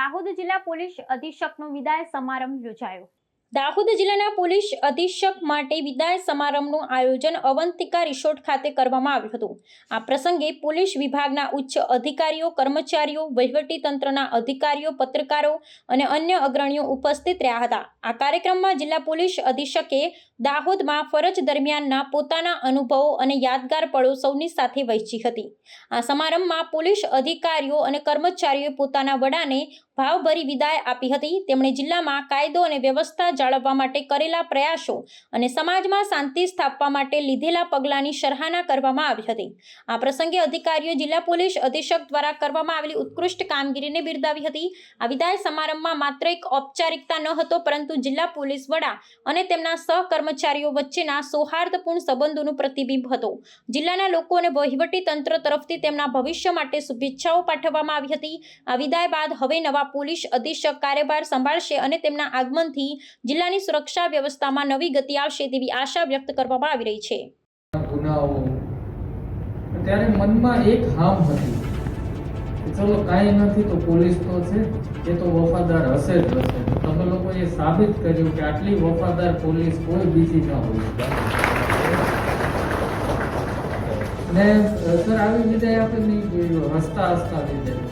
દાહોદ જિલ્લા પોલીસ અધિક્ષકનો વિદાય સમારંભ યોજાયો। દાહોદ જિલ્લાના પોલીસ અધિક્ષક માટે વિદાય સમારંભનું આયોજન અવંતિકા રિસોર્ટ ખાતે કરવામાં આવ્યું હતું। આ પ્રસંગે પોલીસ વિભાગના ઉચ્ચ અધિકારીઓ, કર્મચારીઓ, વહીવટી તંત્રના અધિકારીઓ, પત્રકારો અને અન્ય અગ્રણીઓ ઉપસ્થિત રહ્યા હતા। આ કાર્યક્રમમાં જિલ્લા પોલીસ અધિક્ષકે દાહોદમાં ફરજ દરમિયાનના પોતાના અનુભવો અને યાદગાર પળો સૌની સાથે વહેંચી હતી। આ સમારંભમાં પોલીસ અધિકારીઓ અને કર્મચારીઓએ પોતાના વડાને ભાવભરી વિદાય આપી હતી। તેમણે જિલ્લામાં કાયદો અને વ્યવસ્થા જાળવવા માટે કરેલા પ્રયાસો અને સમાજમાં શાંતિ સ્થાપવા માટે લીધેલા પગલાંની સરાહના કરવામાં આવી હતી। આ પ્રસંગે અધિકારીઓ જિલ્લા પોલીસ અધિક્ષક દ્વારા કરવામાં આવેલી ઉત્કૃષ્ટ કામગીરીને બિરદાવી હતી। આ વિદાય સમારંભમાં માત્ર એક ઔપચારિકતા ન હતો, પરંતુ જિલ્લા પોલીસ વડા અને તેમના સહકર્મચારીઓ વચ્ચેના સૌહાર્દપૂર્ણ સંબંધોનું પ્રતિબિંબ હતો। જિલ્લાના લોકો અને વહીવટી તંત્ર તરફથી તેમના ભવિષ્ય માટે શુભેચ્છાઓ પાઠવવામાં આવી હતી। આ વિદાય બાદ હવે નવા પોલીસ અધિક્ષક કાર્યભાર સંભાળશે અને તેમના આગમનથી જિલ્લાની સુરક્ષા વ્યવસ્થામાં નવી ગતિ આવશે તેવી આશા વ્યક્ત કરવામાં આવી રહી છે। ત્યારે મનમાં એક હામ હતી કે ચલો કાંઈ નથી તો પોલીસ તો છે, એ તો વફાદાર હશે જ હશે। તમે લોકોએ સાબિત કર્યું કે આટલી વફાદાર પોલીસ કોઈ બીજી ન હોય। ને સર આવી વિદાય આપણે નહીં જોયું, હસતા હસતા વિદાય।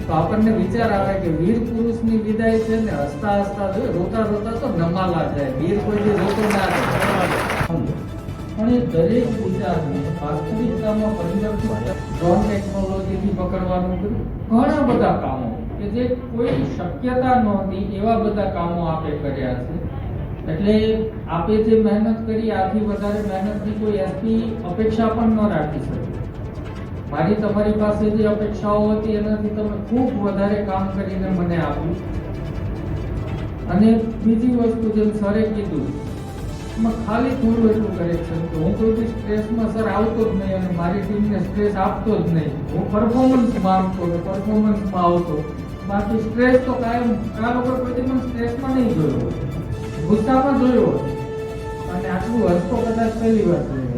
તો આપણને વિચાર આવે કે વીર પુરુષની વિદાય છે ને હસતા હસતા જોઈએ, રોતા રોતા તો નમાલા જાય। વીર કોઈ રોતો ના રહે, પણ એ દરેક વિચારને વાસ્તવિકતામાં પરિવર્તિત ડ્રોન ટેકનોલોજીથી પકડવાનું ઘણા બધા કામો કે જે કોઈ શક્યતા નહોતી એવા બધા કામો આપે કર્યા છે। એટલે આપે જે મહેનત કરી આથી વધારે મહેનતની કોઈ એસપી અપેક્ષા પણ ન રાખી શકે। મારી તમારી પાસે જે અપેક્ષાઓ હતી એનાથી તમે ખૂબ વધારે કામ કરીને મને આપ્યું। અને બીજી વસ્તુ જેમ સરે કીધું એમાં ખાલી થોડું એટલું કરેક્શન કે હું કોઈ બી સ્ટ્રેસમાં સર આવતો જ નહીં અને મારી ટીમને સ્ટ્રેસ આપતો જ નહીં। હું પરફોર્મન્સમાં આવતો હતો, પરફોર્મન્સમાં આવતો, બાકી સ્ટ્રેસ તો કાયમ કાર ઉપર કોઈ પણ સ્ટ્રેસમાં નહીં જોયો, ગુસ્સામાં જોયો। અને આટલું હસતો કદાચ પહેલી વાર જોયો।